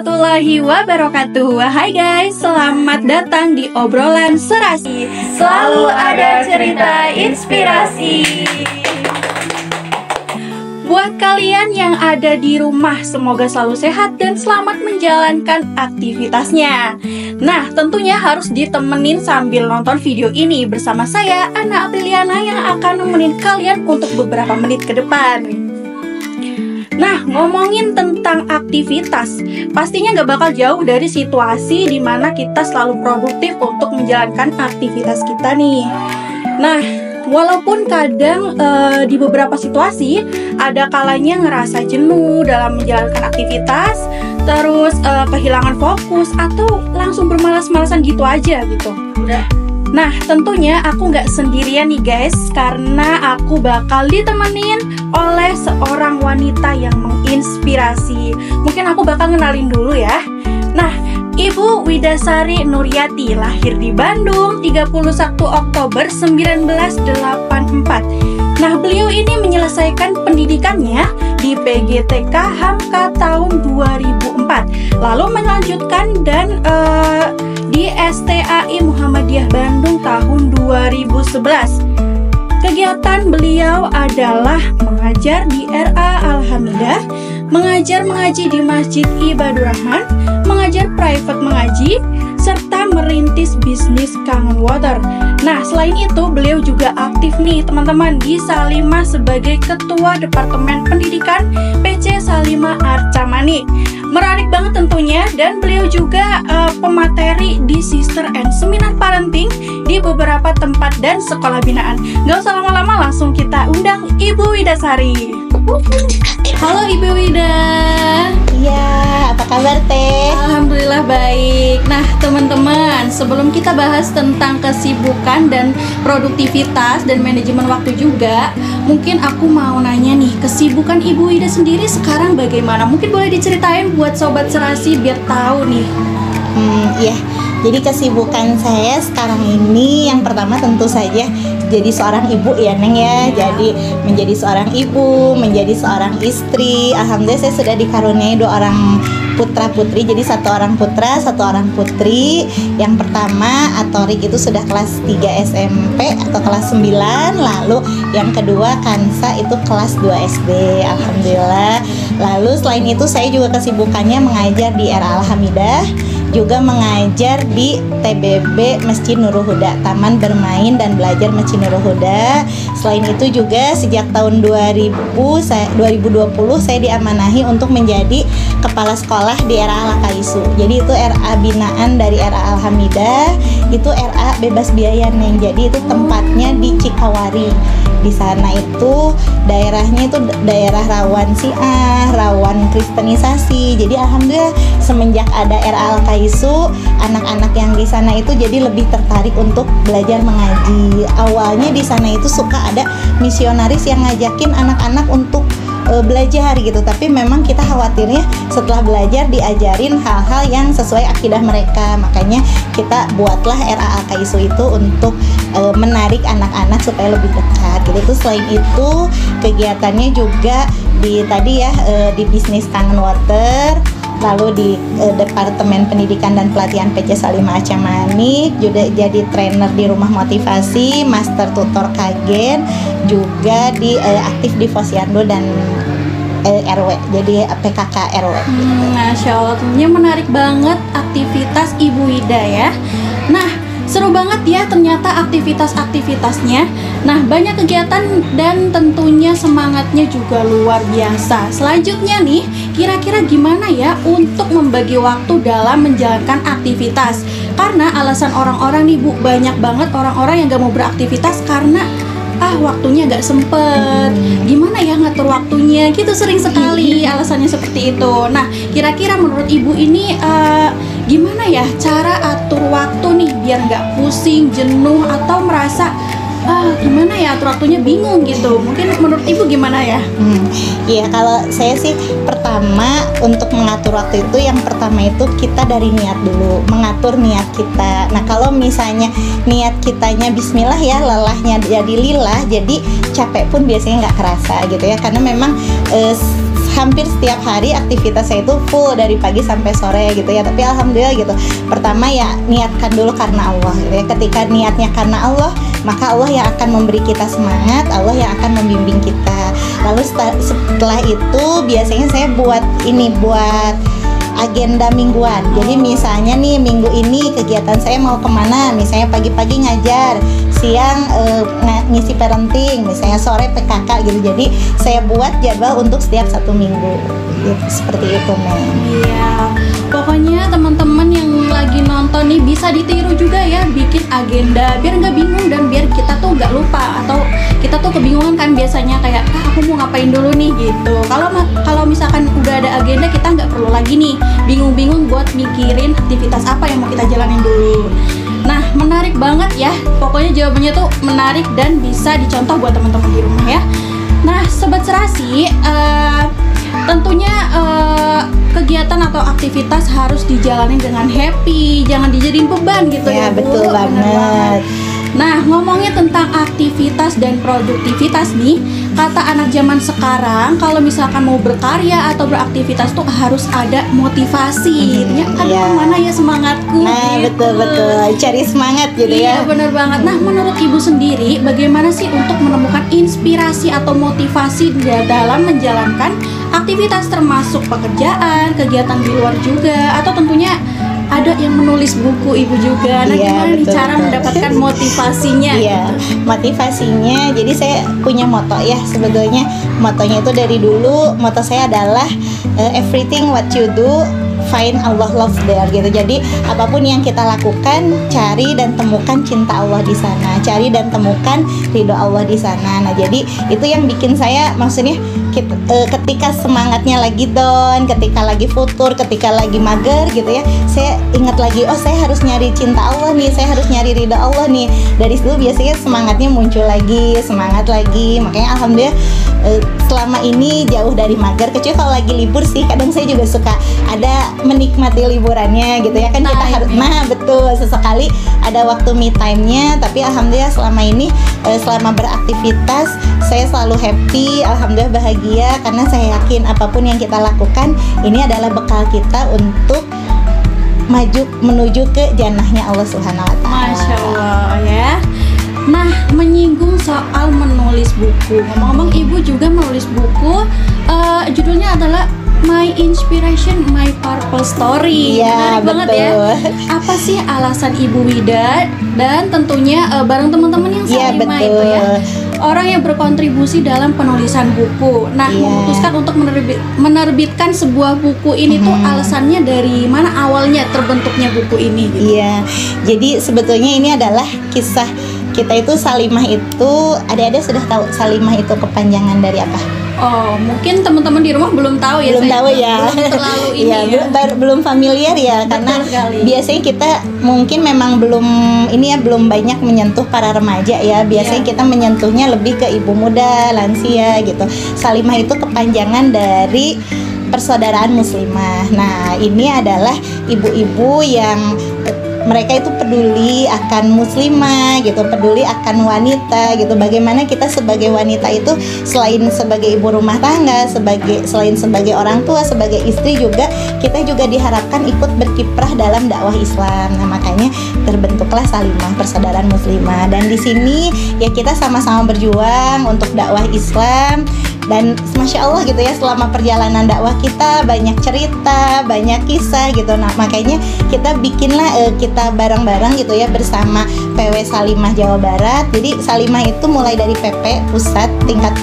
warahmatullahi wabarakatuh. Hai guys, selamat datang di obrolan serasi. Selalu ada cerita inspirasi. Buat kalian yang ada di rumah, semoga selalu sehat dan selamat menjalankan aktivitasnya. Nah, tentunya harus ditemenin sambil nonton video ini bersama saya, Ana Apriliana, yang akan nemenin kalian untuk beberapa menit ke depan. Nah, ngomongin tentang aktivitas, pastinya gak bakal jauh dari situasi dimana kita selalu produktif untuk menjalankan aktivitas kita nih. Nah, walaupun kadang di beberapa situasi ada kalanya ngerasa jenuh dalam menjalankan aktivitas, terus kehilangan fokus atau langsung bermalas-malasan gitu aja gitu. Nah, tentunya aku nggak sendirian nih guys, karena aku bakal ditemenin oleh seorang wanita yang menginspirasi. Mungkin aku bakal ngenalin dulu ya. Nah, Ibu Widasari Nuryati lahir di Bandung 31 Oktober 1984. Nah, beliau ini menyelesaikan pendidikannya di PGTK Hamka tahun 2004. Lalu melanjutkan dan di STAI Muhammadiyah Bandung tahun 2011. Kegiatan beliau adalah mengajar di RA Al-Hamidah, mengajar mengaji di Masjid Ibadur Rahman, mengajar private mengaji, serta merintis bisnis Kangen Water. Nah, selain itu beliau juga aktif nih teman-teman di Salimah sebagai Ketua Departemen Pendidikan PC Salimah Arca Manik. Menarik banget tentunya, dan beliau juga pemateri di Sister and Seminar Parenting di beberapa tempat dan sekolah binaan. Gak usah lama-lama, langsung kita undang Ibu Widasari. Halo Ibu Wida. Iya, apa kabar Teh? Alhamdulillah baik. Nah teman-teman, sebelum kita bahas tentang kesibukan dan produktivitas dan manajemen waktu juga, mungkin aku mau nanya nih, kesibukan Ibu Wida sendiri sekarang bagaimana? Mungkin boleh diceritain buat Sobat Serasi biar tahu nih. Iya, jadi kesibukan saya sekarang ini yang pertama tentu saja jadi seorang ibu ya Neng ya. Jadi menjadi seorang ibu, menjadi seorang istri. Alhamdulillah saya sudah dikaruniai 2 orang putra putri. Jadi 1 orang putra, 1 orang putri. Yang pertama Atorik itu sudah kelas 3 SMP atau kelas 9. Lalu yang kedua Kansa itu kelas 2 SD. Alhamdulillah. Lalu selain itu saya juga kesibukannya mengajar di RA Al-Hamidah, juga mengajar di TBB Masjid Nurul Huda, Taman Bermain dan Belajar Masjid Nurul Huda. Selain itu juga sejak tahun 2020 saya diamanahi untuk menjadi kepala sekolah di RA Al-Kaisu. Jadi itu RA binaan dari RA Al-Hamidah, itu RA bebas biaya Neng. Jadi itu tempatnya di Cikawari. Di sana itu daerahnya itu daerah rawan Syiah, rawan Kristenisasi. Jadi alhamdulillah semenjak ada RA Al-Kaisu, anak-anak yang di sana itu jadi lebih tertarik untuk belajar mengaji. Awalnya di sana itu suka ada misionaris yang ngajakin anak-anak untuk belajar gitu, tapi memang kita khawatirnya setelah belajar diajarin hal-hal yang sesuai akidah mereka. Makanya kita buatlah RA Al-Kaisu itu untuk menarik anak-anak supaya lebih dekat gitu. Terus selain itu kegiatannya juga di di bisnis Kangen Water, lalu di Departemen Pendidikan dan Pelatihan PC Salimah Arca Manik, juga jadi trainer di Rumah Motivasi, Master Tutor Kagen, juga aktif di Posyandu dan RW, jadi PKK RW. Masya Allah, tentunya menarik banget aktivitas Ibu Wida ya. Nah, seru banget ya ternyata aktivitas-aktivitasnya. Nah, banyak kegiatan dan tentunya semangatnya juga luar biasa. Selanjutnya nih, kira-kira gimana ya untuk membagi waktu dalam menjalankan aktivitas? Karena alasan orang-orang nih Bu, banyak banget orang-orang yang gak mau beraktivitas karena waktunya gak sempet. Gimana ya ngatur waktunya? Gitu sering sekali alasannya seperti itu. Nah, kira-kira menurut Ibu ini gimana ya cara atur waktu nih biar gak pusing, jenuh, atau merasa gimana ya atur waktunya bingung gitu. Mungkin menurut Ibu gimana ya? Iya, kalau saya sih pertama untuk mengatur waktu itu, yang pertama itu kita dari niat dulu, mengatur niat kita. Nah, kalau misalnya niat kitanya bismillah ya, lelahnya jadi lillah, jadi capek pun biasanya nggak kerasa gitu ya, karena memang hampir setiap hari aktivitas saya itu full dari pagi sampai sore gitu ya. Tapi alhamdulillah gitu. Pertama ya niatkan dulu karena Allah gitu ya. Ketika niatnya karena Allah, maka Allah yang akan memberi kita semangat, Allah yang akan membimbing kita. Lalu setelah itu biasanya saya buat agenda mingguan. Jadi misalnya nih minggu ini kegiatan saya mau kemana, misalnya pagi-pagi ngajar, siang ngisi parenting, misalnya sore PKK gitu. Jadi saya buat jadwal untuk setiap 1 minggu gitu, seperti itu Neng. Iya, pokoknya teman-teman yang lagi nonton nih bisa ditiru juga ya, bikin agenda biar nggak bingung dan biar kita tuh nggak lupa atau kita tuh kebingungan kan biasanya kayak aku mau ngapain dulu nih gitu. Kalau misalkan udah ada agenda, kita nggak perlu lagi nih bingung-bingung buat mikirin aktivitas apa yang mau kita jalanin dulu. Nah, menarik banget ya. Pokoknya jawabannya tuh menarik dan bisa dicontoh buat teman-teman di rumah ya. Nah, Sobat Serasi, tentunya kegiatan atau aktivitas harus dijalani dengan happy, jangan dijadiin beban gitu ya, Bu. Betul banget. Nah, ngomongnya tentang aktivitas dan produktivitas nih, kata anak zaman sekarang kalau misalkan mau berkarya atau beraktivitas tuh harus ada motivasi. Kemana ya semangatku? Nah, gitu. betul, cari semangat gitu ya. Iya, benar banget. Nah, menurut Ibu sendiri, bagaimana sih untuk menemukan inspirasi atau motivasi dalam menjalankan aktivitas termasuk pekerjaan, kegiatan di luar juga, atau tentunya ada yang menulis buku Ibu juga. Nah, gimana nih cara mendapatkan motivasinya? Iya, motivasinya. Jadi saya punya moto ya, sebetulnya motonya itu dari dulu. Moto saya adalah everything what you do, find Allah love there gitu. Jadi apapun yang kita lakukan, cari dan temukan cinta Allah di sana, cari dan temukan ridho Allah di sana. Nah, jadi itu yang bikin saya, maksudnya ketika semangatnya lagi down, ketika lagi futur, ketika lagi mager gitu ya, saya ingat lagi, oh saya harus nyari cinta Allah nih, saya harus nyari ridho Allah nih. Dari situ biasanya semangatnya muncul lagi, semangat lagi. Makanya alhamdulillah selama ini jauh dari mager. Kecuali kalau lagi libur sih, kadang saya juga suka ada menikmati liburannya gitu ya kan. Kita harus, nah betul, sesekali ada waktu me time-nya. Tapi alhamdulillah selama ini selama beraktivitas saya selalu happy, alhamdulillah bahagia, karena saya yakin apapun yang kita lakukan ini adalah bekal kita untuk maju menuju ke jannahnya Allah Subhanahu wa taala. Masya Allah ya. Nah, menyinggung soal menulis buku. Ngomong-ngomong, Ibu juga menulis buku. Judulnya adalah My Inspiration, My Purpose Story. Iya, menarik banget ya. Apa sih alasan Ibu Wida dan tentunya bareng teman-teman yang Salimah itu ya, orang yang berkontribusi dalam penulisan buku. Nah, memutuskan untuk menerbitkan sebuah buku ini tuh alasannya dari mana awalnya terbentuknya buku ini? Gitu. Iya, jadi sebetulnya ini adalah kisah kita itu. Salimah itu, adik-adik sudah tahu Salimah itu kepanjangan dari apa? Oh, mungkin teman-teman di rumah belum tahu ya. Belum tahu ya. Belum terlalu ini ya, belum familiar ya. Betul karena sekali. Biasanya kita mungkin memang belum ini ya, belum banyak menyentuh para remaja ya. Biasanya kita menyentuhnya lebih ke ibu muda, lansia gitu. Salimah itu kepanjangan dari Persaudaraan Muslimah. Nah, ini adalah ibu-ibu yang mereka itu peduli akan muslimah gitu, peduli akan wanita gitu. Bagaimana kita sebagai wanita itu selain sebagai ibu rumah tangga, selain sebagai orang tua, sebagai istri juga, kita juga diharapkan ikut berkiprah dalam dakwah Islam. Nah, makanya terbentuklah Salimah, Persaudaraan Muslimah. Dan di sini ya kita sama-sama berjuang untuk dakwah Islam. Dan Masya Allah gitu ya, selama perjalanan dakwah kita banyak cerita, banyak kisah gitu. Nah, makanya kita bikinlah kita bareng-bareng gitu ya bersama PW Salimah Jawa Barat. Jadi Salimah itu mulai dari PP pusat, tingkat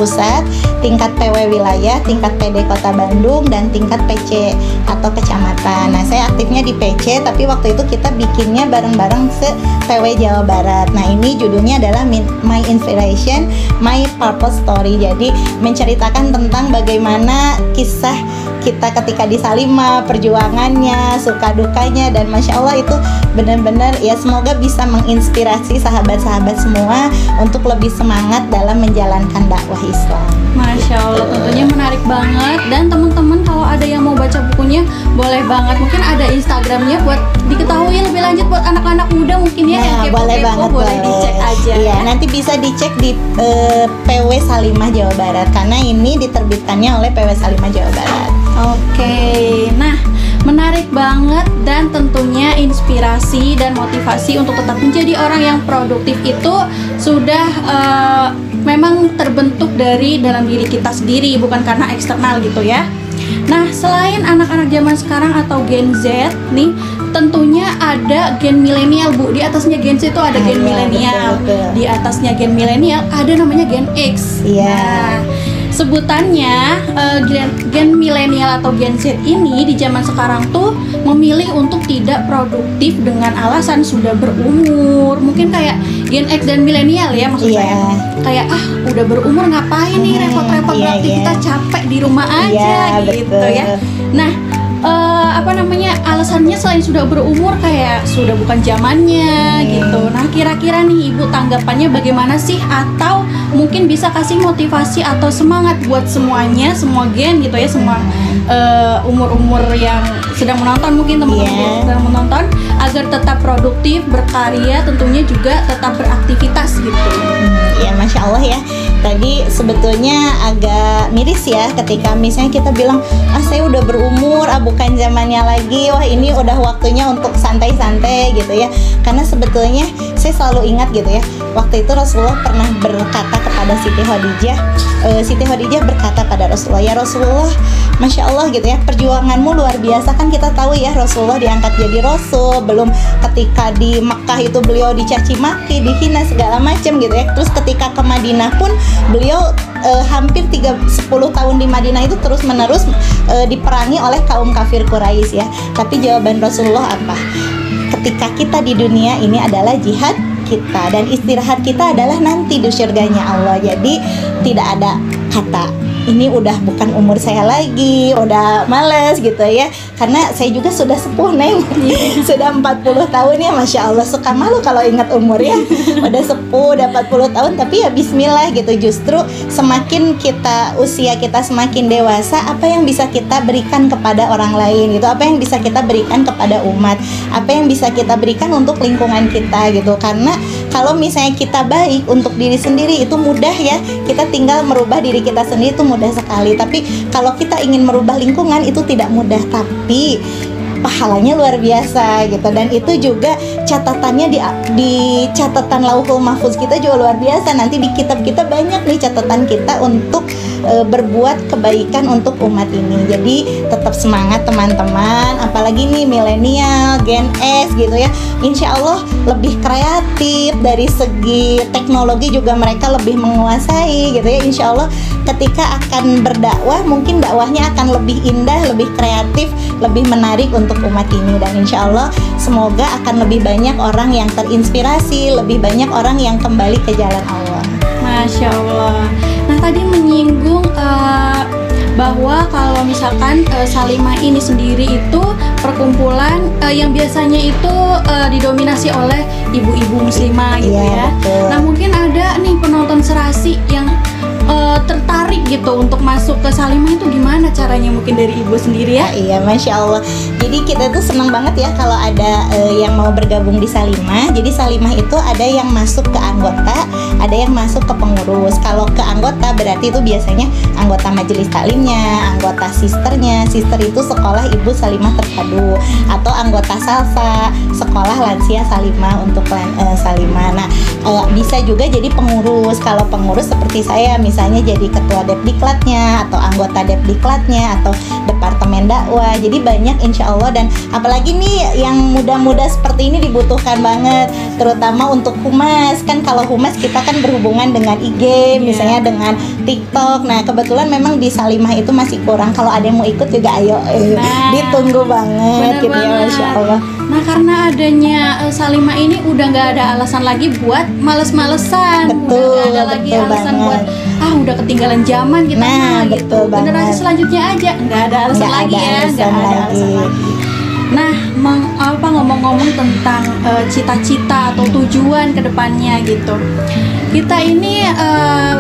PW wilayah, tingkat PD Kota Bandung, dan tingkat PC atau kecamatan. Nah, saya aktifnya di PC, tapi waktu itu kita bikinnya bareng-bareng se PW Jawa Barat. Nah, ini judulnya adalah My Inspiration, My Purpose Story. Jadi menceritakan tentang bagaimana kisah kita ketika di Salimah, perjuangannya, suka dukanya, dan Masya Allah itu benar-benar ya, semoga bisa menginspirasi sahabat-sahabat semua untuk lebih semangat dalam menjalankan dakwah Islam. Masya Allah, tentunya menarik banget. Dan teman-teman kalau ada yang mau baca bukunya, boleh banget. Mungkin ada Instagramnya buat diketahui lebih lanjut buat anak-anak muda mungkin ya, yang kepo-kepo boleh banget, boleh dicek aja. Iya, ya. nanti bisa dicek di PW Salimah Jawa Barat, karena ini diterbitkannya oleh PW Salimah Jawa Barat. Oke, nah menarik banget dan tentunya inspirasi dan motivasi untuk tetap menjadi orang yang produktif itu sudah memang terbentuk dari dalam diri kita sendiri, bukan karena eksternal gitu ya. Nah, selain anak-anak zaman sekarang atau Gen Z nih, tentunya ada gen milenial, Bu. Di atasnya Gen Z itu ada gen milenial. Betul. Di atasnya gen milenial ada namanya Gen X. Iya. Nah, sebutannya gen milenial atau Gen Z ini di zaman sekarang tuh memilih untuk tidak produktif dengan alasan sudah berumur. Mungkin kayak Gen X dan milenial ya maksud Iya. saya. Kayak udah berumur ngapain nih repot-repot Iya, beraktivitas, capek di rumah aja Iya, gitu betul. ya. Nah, alasannya selain sudah berumur kayak sudah bukan zamannya gitu. Nah, kira-kira nih Ibu tanggapannya bagaimana sih, atau mungkin bisa kasih motivasi atau semangat buat semuanya, semua gen gitu ya, semua umur-umur yang sedang menonton, mungkin teman-teman Iya. yang sedang menonton, agar tetap produktif, berkarya, tentunya juga tetap beraktivitas gitu. Ya, Masya Allah ya. Tadi sebetulnya agak miris ya ketika misalnya kita bilang, saya udah berumur, bukan zamannya lagi, wah ini udah waktunya untuk santai-santai gitu ya. Karena sebetulnya saya selalu ingat gitu ya, waktu itu Rasulullah pernah berkata kepada Siti Khadijah, Siti Khadijah berkata pada Rasulullah, ya Rasulullah, Masya Allah gitu ya, perjuanganmu luar biasa. Kan kita tahu ya, Rasulullah diangkat jadi Rasul, belum ketika di Makkah itu beliau dicaci maki, dihina segala macam gitu ya. Terus ketika ke Madinah pun beliau hampir 10 tahun di Madinah itu terus menerus diperangi oleh kaum kafir Quraisy ya. Tapi jawaban Rasulullah apa? Ketika kita di dunia ini adalah jihad kita, dan istirahat kita adalah nanti di surganya Allah. Jadi tidak ada kata ini udah bukan umur saya lagi, udah males gitu ya. Karena saya juga sudah sepuh, Neng. Sudah 40 tahun ya, Masya Allah. Suka malu kalau ingat umur ya. Udah sepuh, udah 40 tahun, tapi ya bismillah gitu. Justru semakin usia kita semakin dewasa, apa yang bisa kita berikan kepada orang lain gitu, apa yang bisa kita berikan kepada umat, apa yang bisa kita berikan untuk lingkungan kita gitu. Karena kalau misalnya kita baik untuk diri sendiri itu mudah ya, kita tinggal merubah diri kita sendiri itu mudah sekali. Tapi kalau kita ingin merubah lingkungan itu tidak mudah, tapi pahalanya luar biasa gitu. Dan itu juga catatannya di catatan Lauhul Mahfuz kita juga luar biasa. Nanti di kitab kita banyak nih catatan kita untuk berbuat kebaikan untuk umat ini. Jadi tetap semangat teman-teman, apalagi nih milenial, Gen X gitu ya. Insya Allah lebih kreatif, dari segi teknologi juga mereka lebih menguasai gitu ya. Insya Allah ketika akan berdakwah, mungkin dakwahnya akan lebih indah, lebih kreatif, lebih menarik untuk umat ini. Dan insya Allah semoga akan lebih banyak orang yang terinspirasi, lebih banyak orang yang kembali ke jalan Allah. Masya Allah. Nah, tadi menyinggung bahwa kalau misalkan Salimah ini sendiri itu perkumpulan yang biasanya itu didominasi oleh ibu-ibu muslimah gitu ya. Betul. Nah, mungkin ada nih penonton Serasi yang tertarik gitu untuk masuk ke Salimah, itu gimana caranya mungkin dari Ibu sendiri ya? Iya, Masya Allah. Jadi kita tuh senang banget ya kalau ada yang mau bergabung di Salimah. Jadi Salimah itu ada yang masuk ke anggota, ada yang masuk ke pengurus. Kalau ke anggota berarti itu biasanya anggota majelis taklimnya, anggota sisternya. Sister itu sekolah Ibu Salimah Terpadu, atau anggota Salsa, sekolah lansia Salimah untuk Salimah. Nah, bisa juga jadi pengurus. Kalau pengurus seperti saya misalnya jadi ketua Depdiklatnya, atau anggota Depdiklatnya, atau departemen dakwah. Jadi banyak insya Allah. Dan apalagi nih yang muda-muda seperti ini dibutuhkan banget, terutama untuk humas. Kan kalau humas kita kan berhubungan dengan IG, misalnya dengan TikTok. Nah, kebetulan memang di Salimah itu masih kurang. Kalau ada yang mau ikut juga ayo, ditunggu banget gitu ya, Masya Allah. Nah, karena adanya Salimah ini udah nggak ada alasan lagi buat males-malesan. Betul, udah nggak ada lagi betul alasan banget. buat udah ketinggalan zaman kita Nah, gitu. betul banget. Generasi selanjutnya aja nggak ada alasan Nggak lagi ada ya, alasan nggak ada alasan lagi. lagi. Nah, ngomong-ngomong tentang cita-cita atau tujuan kedepannya gitu. kita ini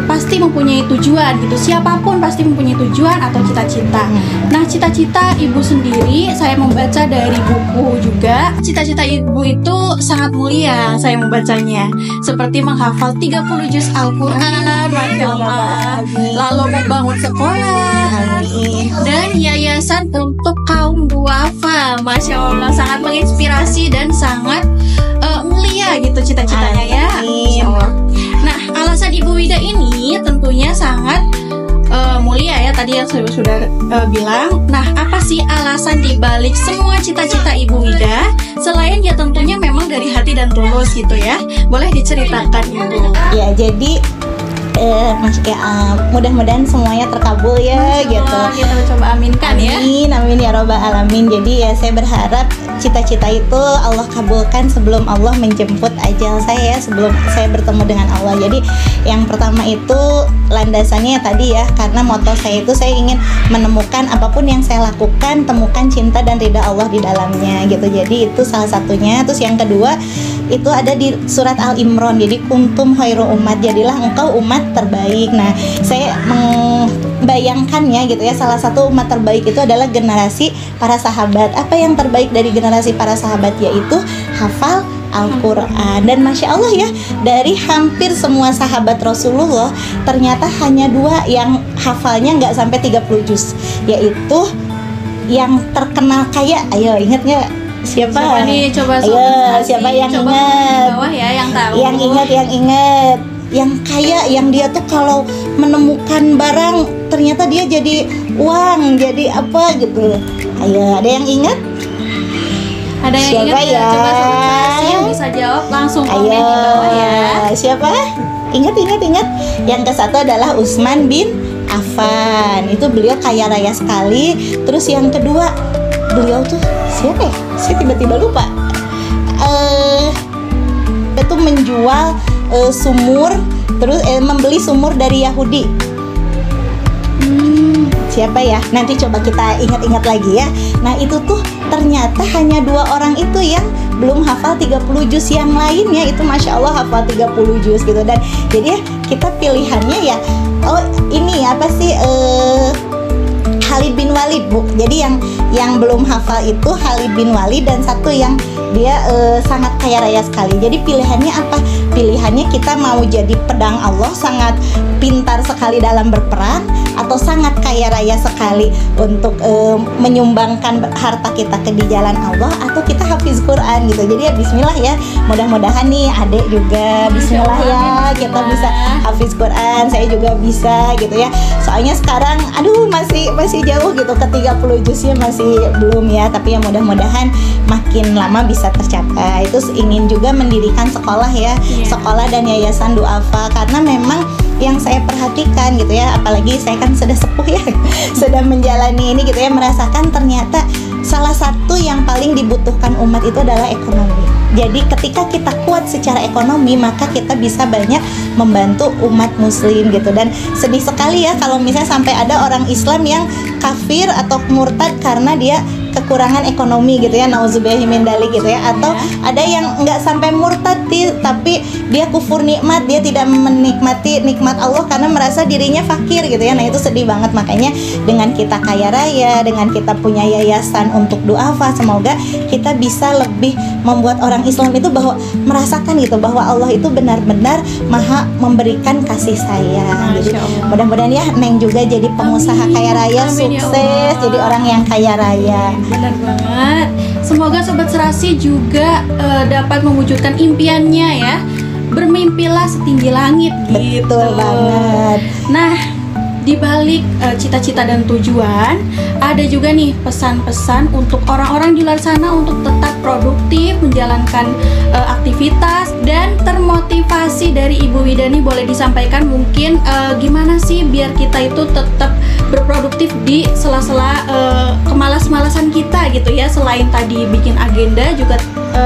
pasti mempunyai tujuan gitu. Siapapun pasti mempunyai tujuan atau cita-cita. Nah, cita-cita ibu sendiri saya membaca dari buku juga. Cita-cita ibu itu sangat mulia saya membacanya. Seperti menghafal 30 juz Al-Qur'an, Masya Allah. Lalu membangun sekolah dan yayasan untuk kaum duafa. Masya Allah, sangat menginspirasi dan sangat mulia gitu cita-citanya ya. Masya Allah. Nah, alasan Ibu Wida ini tentunya sangat mulia ya, tadi yang saya sudah bilang. Nah, apa sih alasan dibalik semua cita-cita Ibu Wida selain ya tentunya memang dari hati dan tulus gitu ya? Boleh diceritakan Ibu? Ya, jadi mudah-mudahan semuanya terkabul ya. Gitu. Kita coba aminkan ya. Amin, amin ya robbal alamin. Jadi ya saya berharap cita-cita itu Allah kabulkan sebelum Allah menjemput ajal saya, sebelum saya bertemu dengan Allah. Jadi yang pertama itu landasannya tadi ya, karena moto saya itu saya ingin menemukan apapun yang saya lakukan, temukan cinta dan ridha Allah di dalamnya gitu. Jadi itu salah satunya. Terus yang kedua itu ada di surat Al-Imran. Jadi kuntum khairu umat, jadilah engkau umat terbaik. Nah, saya membayangkannya gitu ya, salah satu umat terbaik itu adalah generasi para sahabat. Apa yang terbaik dari generasi para sahabat? Yaitu hafal Al-Quran. Dan Masya Allah ya, dari hampir semua sahabat Rasulullah ternyata hanya 2 yang hafalnya nggak sampai 30 juz, yaitu yang terkenal kaya. Ayo ingat nggak? Siapa nih? Coba siapa yang coba ingat? Di bawah ya, yang tahu. Yang ingat. Yang kaya, yang dia tuh kalau menemukan barang ternyata dia jadi uang, jadi apa gitu. Ayo, ada yang ingat? Ada yang siapa ingat ya? Coba sahabat yang bisa jawab langsung komen di bawah ya. Siapa? Ingat. Yang ke satu adalah Utsman bin Affan. Itu beliau kaya raya sekali. Terus yang kedua, beliau tuh siapa ya? Saya tiba-tiba lupa. Itu menjual sumur, terus membeli sumur dari Yahudi. Siapa ya? Nanti coba kita ingat-ingat lagi ya. Nah, itu tuh ternyata hanya 2 orang itu yang belum hafal 30 juz. Yang lainnya itu Masya Allah hafal 30 juz gitu. Dan jadi ya kita pilihannya ya, oh ini apa sih, Khalid bin Walid, Bu. Jadi yang belum hafal itu Khalid bin Walid, dan satu yang dia sangat kaya raya sekali. Jadi pilihannya apa? Pilihannya kita mau jadi pedang Allah, sangat pintar sekali dalam berperang, atau sangat kaya raya sekali untuk menyumbangkan harta kita di jalan Allah, atau kita hafiz Quran gitu. Jadi ya bismillah ya, mudah-mudahan nih adek juga bismillah ya, kita bisa hafiz Quran, saya juga bisa gitu ya. Soalnya sekarang aduh masih jauh gitu, ke 30 juznya masih belum ya, tapi ya mudah-mudahan makin lama bisa tercapai. Terus ingin juga mendirikan sekolah ya, sekolah dan yayasan duafa, karena memang yang saya perhatikan gitu ya, apalagi saya kan sudah sepuh ya, sudah menjalani ini gitu ya, merasakan ternyata salah satu yang paling dibutuhkan umat itu adalah ekonomi. Jadi ketika kita kuat secara ekonomi, maka kita bisa banyak membantu umat muslim gitu. Dan sedih sekali ya kalau misalnya sampai ada orang Islam yang kafir atau murtad karena dia kekurangan ekonomi gitu ya, nauzubillahi min dzalik gitu ya. Atau ada yang nggak sampai murtad tapi dia kufur nikmat, dia tidak menikmati nikmat Allah karena merasa dirinya fakir gitu ya. Nah itu sedih banget. Makanya dengan kita kaya raya, dengan kita punya yayasan untuk duafa, semoga kita bisa lebih membuat orang Islam itu bahwa merasakan gitu bahwa Allah itu benar-benar maha memberikan kasih sayang. Jadi mudah-mudahan ya Neng juga jadi pengusaha kaya raya, sukses jadi orang yang kaya raya. Benar banget. Semoga Sobat Serasi juga dapat mewujudkan impiannya ya. Bermimpilah setinggi langit gitu. Betul banget. Nah, di balik cita-cita dan tujuan, ada juga nih pesan-pesan untuk orang-orang di luar sana untuk tetap produktif, menjalankan aktivitas dan termotivasi. Dari Ibu Wida nih boleh disampaikan mungkin gimana sih biar kita itu tetap berproduktif di sela-sela kemalas-malasan kita gitu ya. Selain tadi bikin agenda, juga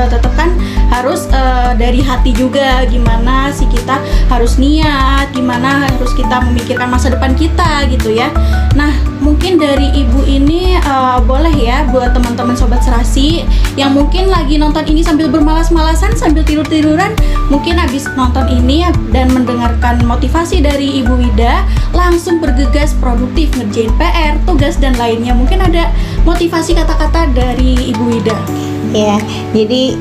tetap kan harus dari hati juga, gimana sih kita harus niat, gimana harus kita memikirkan masa depan kita kita gitu ya. Nah, mungkin dari ibu ini boleh ya buat teman-teman Sobat Serasi yang mungkin lagi nonton ini sambil bermalas-malasan, sambil tidur-tiduran, mungkin habis nonton ini dan mendengarkan motivasi dari Ibu Wida, langsung bergegas produktif ngerjain PR, tugas dan lainnya. Mungkin ada motivasi kata-kata dari Ibu Wida. Ya, jadi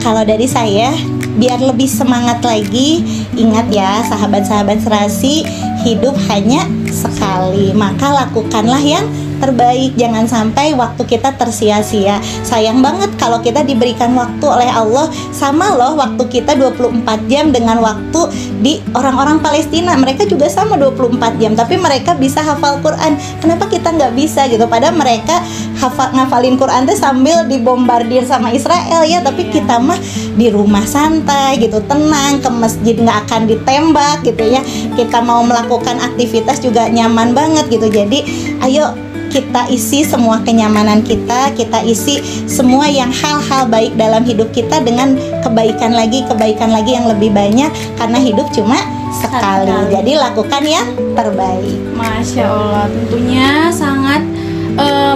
kalau dari saya, biar lebih semangat lagi, ingat ya sahabat-sahabat Serasi, hidup hanya sekali, maka lakukanlah yang terbaik. Jangan sampai waktu kita tersia-sia. Sayang banget kalau kita diberikan waktu oleh Allah. Sama loh waktu kita 24 jam dengan waktu di orang-orang Palestina. Mereka juga sama 24 jam, tapi mereka bisa hafal Quran. Kenapa kita nggak bisa gitu? Padahal mereka ngafalin Quran tuh sambil dibombardir sama Israel ya. Tapi kita mah di rumah santai gitu, tenang, ke masjid nggak akan ditembak gitu ya. Kita mau melakukan aktivitas juga nyaman banget gitu. Jadi ayo kita isi semua kenyamanan kita isi semua yang hal-hal baik dalam hidup kita dengan kebaikan lagi yang lebih banyak, karena hidup cuma sekali. Jadi lakukan yang terbaik. Masya Allah, tentunya sangat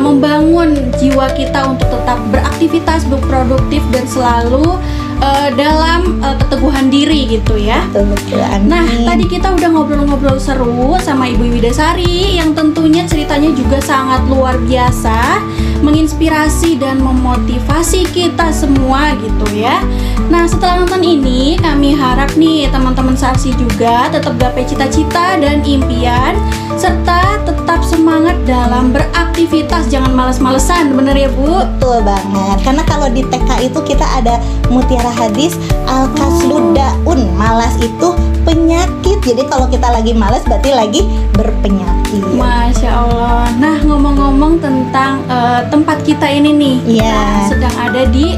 membangun jiwa kita untuk tetap beraktivitas, berproduktif dan selalu dalam keteguhan diri gitu ya. Betul, amin. Nah, tadi kita udah ngobrol-ngobrol seru sama Ibu Widasari yang tentunya ceritanya juga sangat luar biasa, menginspirasi dan memotivasi kita semua gitu ya. Nah, setelah nonton ini, kami harap nih teman-teman Serasi juga tetap gapai cita-cita dan impian, serta tetap semangat dalam beraktivitas, jangan males-malesan, bener ya Bu? Betul banget, karena kalau di TK itu kita ada mutiara hadis al-kaslu daun, malas itu penyakit. Jadi kalau kita lagi malas berarti lagi berpenyakit. Masya Allah. Nah, ngomong-ngomong tentang tempat kita ini nih, kita sedang ada di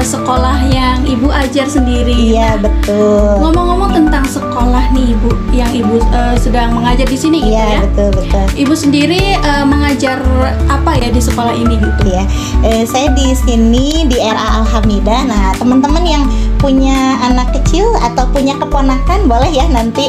sekolah yang Ibu ajar sendiri. Iya, betul. Ngomong-ngomong tentang sekolah nih Ibu, yang Ibu sedang mengajar di sini gitu ya. Iya, betul. Ibu sendiri mengajar apa ya di sekolah ini gitu? Iya, saya di sini di RA Al-Hamidah. Nah, teman-teman yang punya anak kecil atau punya keponakan boleh ya nanti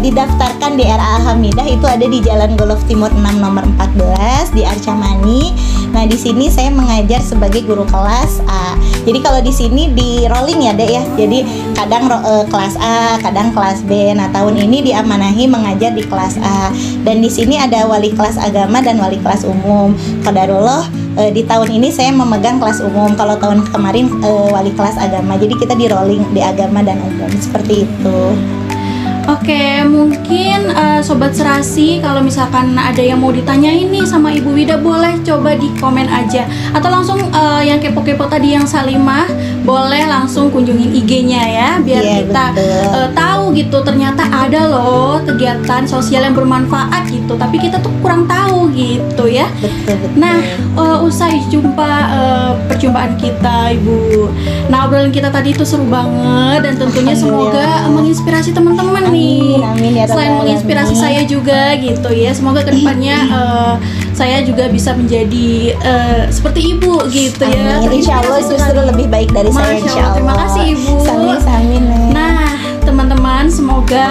didaftarkan di RA Al-Hamidah. Itu ada di Jalan Golf Timur 6 nomor 14 di Arcamani. Nah, di sini saya mengajar sebagai guru kelas A. Jadi kalau di sini di rolling ya Dek ya. Jadi kadang kelas A, kadang kelas B. Nah, tahun ini diamanahi mengajar di kelas A. Dan di sini ada wali kelas agama dan wali kelas umum. Qadarullah di tahun ini saya memegang kelas umum. Kalau tahun kemarin wali kelas agama. Jadi kita di rolling di agama dan umum seperti itu. Oke, mungkin Sobat Serasi kalau misalkan ada yang mau ditanyain nih sama Ibu Wida, boleh coba di komen aja. Atau langsung yang kepo-kepo tadi yang Salimah, boleh langsung kunjungin IG-nya ya, biar kita tahu gitu, ternyata ada loh kegiatan sosial yang bermanfaat gitu, tapi kita tuh kurang tahu gitu ya. Betul. Nah, usai jumpa perjumpaan kita Ibu. Nah, obrolan kita tadi itu seru banget dan tentunya semoga menginspirasi teman-teman nih. Amin ya. Selain menginspirasi saya juga gitu ya. Semoga kedepannya saya juga bisa menjadi seperti Ibu gitu ya. Insya Allah justru lebih baik dari saya, insya Allah. Terima kasih Ibu. Amin. Nah, teman-teman, semoga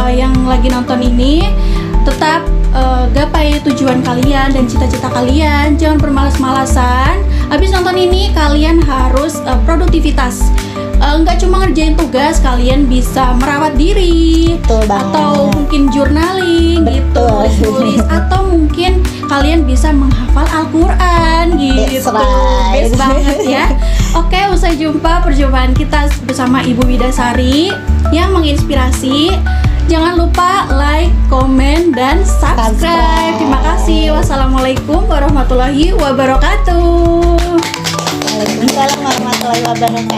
yang lagi nonton ini tetap gapai tujuan kalian dan cita-cita kalian. Jangan bermalas-malasan. Habis nonton ini kalian harus produktivitas. Nggak cuma ngerjain tugas, kalian bisa merawat diri. Betul banget. Atau mungkin journaling gitu, tulis, atau mungkin kalian bisa menghafal Al-Quran gitu. Best banget ya. Oke, usai jumpa perjumpaan kita bersama Ibu Widasari yang menginspirasi. Jangan lupa like, komen, dan subscribe. Terima kasih. Wassalamualaikum warahmatullahi wabarakatuh. Waalaikumsalam warahmatullahi wabarakatuh.